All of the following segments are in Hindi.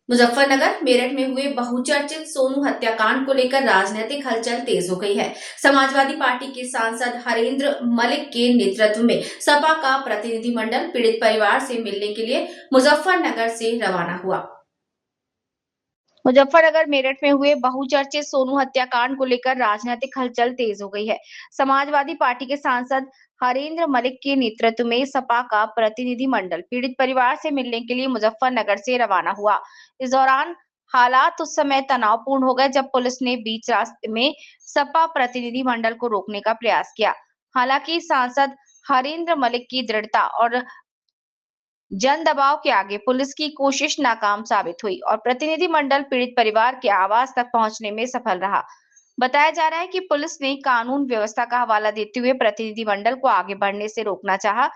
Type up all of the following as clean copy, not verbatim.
मुजफ्फरनगर मेरठ में हुए बहुचर्चित सोनू हत्याकांड को लेकर राजनीतिक हलचल तेज हो गई है। समाजवादी पार्टी के सांसद हरेंद्र मलिक के नेतृत्व में सपा का प्रतिनिधिमंडल पीड़ित परिवार से मिलने के लिए मुजफ्फरनगर से रवाना हुआ। मुजफ्फरनगर मेरठ में हुए बहुचर्चित सोनू हत्याकांड को लेकर राजनीतिक हलचल तेज हो गई है। समाजवादी पार्टी के सांसद हरेंद्र मलिक के नेतृत्व में सपा का प्रतिनिधिमंडल पीड़ित परिवार से मिलने के लिए मुजफ्फरनगर से रवाना हुआ। इस दौरान हालात उस समय तनावपूर्ण हो गए जब पुलिस ने बीच रास्ते में सपा प्रतिनिधिमंडल को रोकने का प्रयास किया। हालांकि सांसद हरेंद्र मलिक की दृढ़ता और जन दबाव के आगे पुलिस की कोशिश नाकाम साबित हुई और प्रतिनिधिमंडल पीड़ित परिवार के आवास तक पहुंचने में सफल रहा। बताया जा रहा है कि पुलिस ने कानून व्यवस्था का हवाला देते हुए प्रतिनिधिमंडल को आगे बढ़ने से रोकना चाहा,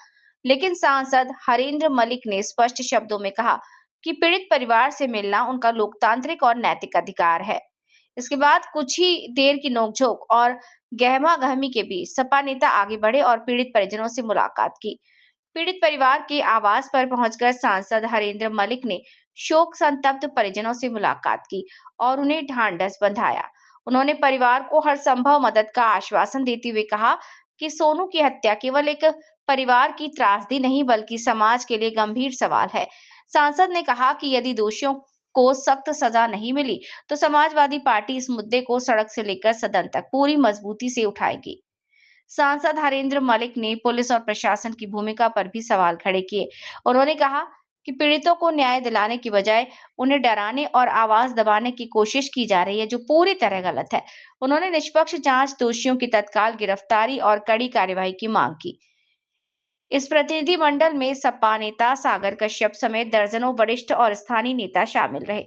लेकिन सांसद हरेंद्र मलिक ने स्पष्ट शब्दों में कहा कि पीड़ित परिवार से मिलना उनका लोकतांत्रिक और नैतिक अधिकार है। इसके बाद कुछ ही देर की नोकझोंक और गहमा-गहमी के बीच सपा नेता आगे बढ़े और पीड़ित परिजनों से मुलाकात की। पीड़ित परिवार के आवास पर पहुंचकर सांसद हरेंद्र मलिक ने शोक संतप्त परिजनों से मुलाकात की और उन्हें ढांढस बंधाया। उन्होंने परिवार को हर संभव मदद का आश्वासन देते हुए कहा कि सोनू की हत्या केवल एक परिवार की त्रासदी नहीं बल्कि समाज के लिए गंभीर सवाल है। सांसद ने कहा कि यदि दोषियों को सख्त सजा नहीं मिली तो समाजवादी पार्टी इस मुद्दे को सड़क से लेकर सदन तक पूरी मजबूती से उठाएगी। सांसद हरेंद्र मलिक ने पुलिस और प्रशासन की भूमिका पर भी सवाल खड़े किए। उन्होंने कहा कि पीड़ितों को न्याय दिलाने की बजाय उन्हें डराने और आवाज दबाने की कोशिश की जा रही है, जो पूरी तरह गलत है। उन्होंने निष्पक्ष जांच, दोषियों की तत्काल गिरफ्तारी और कड़ी कार्यवाही की मांग की। इस प्रतिनिधिमंडल में सपा नेता सागर कश्यप समेत दर्जनों वरिष्ठ और स्थानीय नेता शामिल रहे।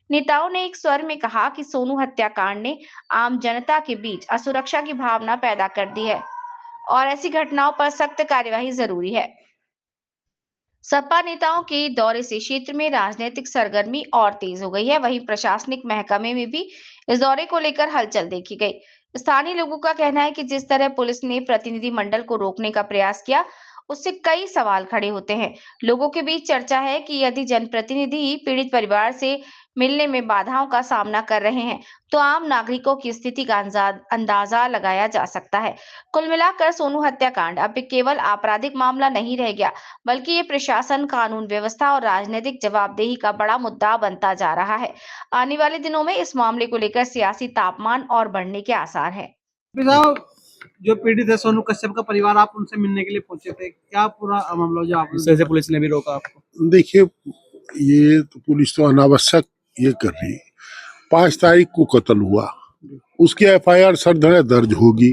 नेताओं ने एक स्वर में कहा कि सोनू हत्याकांड ने आम जनता के बीच असुरक्षा की भावना पैदा कर दी है और ऐसी घटनाओं पर सख्त कार्यवाही जरूरी है। सपा नेताओं के दौरे से क्षेत्र में राजनीतिक सरगर्मी और तेज हो गई है। वहीं प्रशासनिक महकमे में भी इस दौरे को लेकर हलचल देखी गई। स्थानीय लोगों का कहना है कि जिस तरह पुलिस ने प्रतिनिधिमंडल को रोकने का प्रयास किया, उससे कई सवाल खड़े होते हैं। लोगों के बीच चर्चा है कि यदि जनप्रतिनिधि पीड़ित परिवार से मिलने में बाधाओं का सामना कर रहे हैं, तो आम नागरिकों की स्थिति का अंदाजा लगाया जा सकता है। कुल मिलाकर सोनू हत्याकांड अब केवल आपराधिक मामला नहीं रह गया, बल्कि ये प्रशासन, कानून व्यवस्था और राजनीतिक जवाबदेही का बड़ा मुद्दा बनता जा रहा है। आने वाले दिनों में इस मामले को लेकर सियासी तापमान और बढ़ने के आसार हैं। साहब, जो पीड़ित है सोनू कश्यप का परिवार, आप उनसे मिलने के लिए पहुंचे थे, क्या पूरा मामला जो आप से पुलिस ने भी रोका आपको? देखिए, ये तो पुलिस तो अनावश्यक ये कर रही। 5 तारीख को कत्ल हुआ, उसकी FIR सरधरे दर्ज होगी,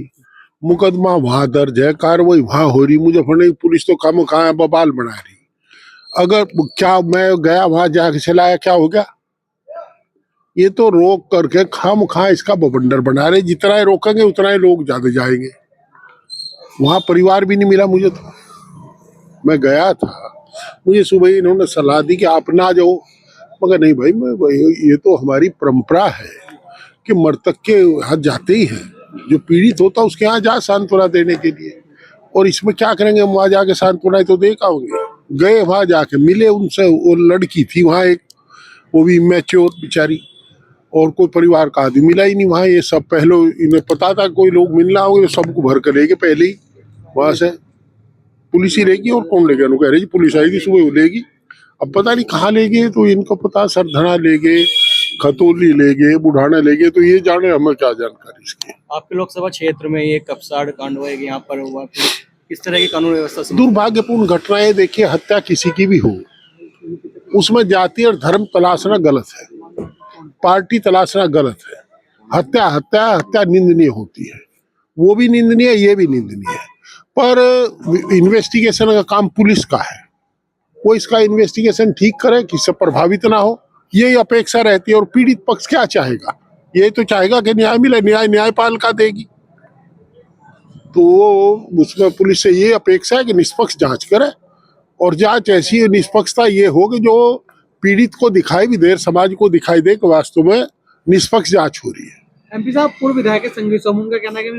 मुकदमा वहां दर्ज है, कार्रवाई वहां हो रही। मुजफ्फरनगर पुलिस तो काम खाया बबाल बना रही। अगर क्या मैं गया वहां जाके चलाया, क्या हो गया? ये तो रोक करके खाम खा इसका बवंडर बना रहे। जितना ही रोकेंगे उतना ही लोग ज्यादा जाएंगे। वहां परिवार भी नहीं मिला मुझे तो। मैं गया था, मुझे सुबह इन्होंने सलाह दी कि आप ना जाओ, मगर नहीं भाई, ये तो हमारी परंपरा है कि मृतक के यहाँ जाते ही हैं। जो पीड़ित होता है उसके यहाँ जा सांत्वना देने के लिए। और इसमें क्या करेंगे, हम वहाँ जाके सांत्वना तो दे पाओगे? गए वहाँ जाके मिले उनसे, वो लड़की थी वहाँ एक, वो भी मैच्योर बेचारी, और कोई परिवार का आदमी मिला ही नहीं वहाँ। ये सब पहले इन्हें पता था कोई लोग मिलना होंगे, सबको भर कर लेके पहले ही वहाँ से पुलिस ही लेगी। और कौन ले गया? कह रही पुलिस आएगी सुबह, वो लेगी। अब पता नहीं कहाँ ले गए, तो इनको पता, सरधना ले गए, खतौली ले गए, बुढ़ाना ले गए, तो ये जाने, हमें क्या जानकारी इसकी। आपके लोकसभा क्षेत्र में ये कपसाड़ कांड हुआ, यहाँ पर हुआ, किस तरह की कानून व्यवस्था से? दुर्भाग्यपूर्ण घटनाएं। देखिए, हत्या किसी की भी हो, उसमें जाति और धर्म तलाशना गलत है, पार्टी तलाशना गलत है। हत्या हत्या हत्या निंदनीय होती है, वो भी निंदनीय है, ये भी निंदनीय है। पर इन्वेस्टिगेशन का काम पुलिस का है, वो इसका इन्वेस्टिगेशन ठीक करे, किससे प्रभावित ना हो, यही अपेक्षा रहती है। और पीड़ित पक्ष क्या चाहेगा? ये तो चाहेगा कि न्याय मिले, न्यायपालिका देगी। तो उसमें पुलिस से ये अपेक्षा है कि निष्पक्ष जांच करे, और जांच ऐसी निष्पक्षता ये हो कि जो पीड़ित को दिखाई भी दे, समाज को दिखाई दे कि वास्तव में निष्पक्ष जांच हो रही है। MP साहब, पूर्व विधायक संजय सोमून का कहना है कि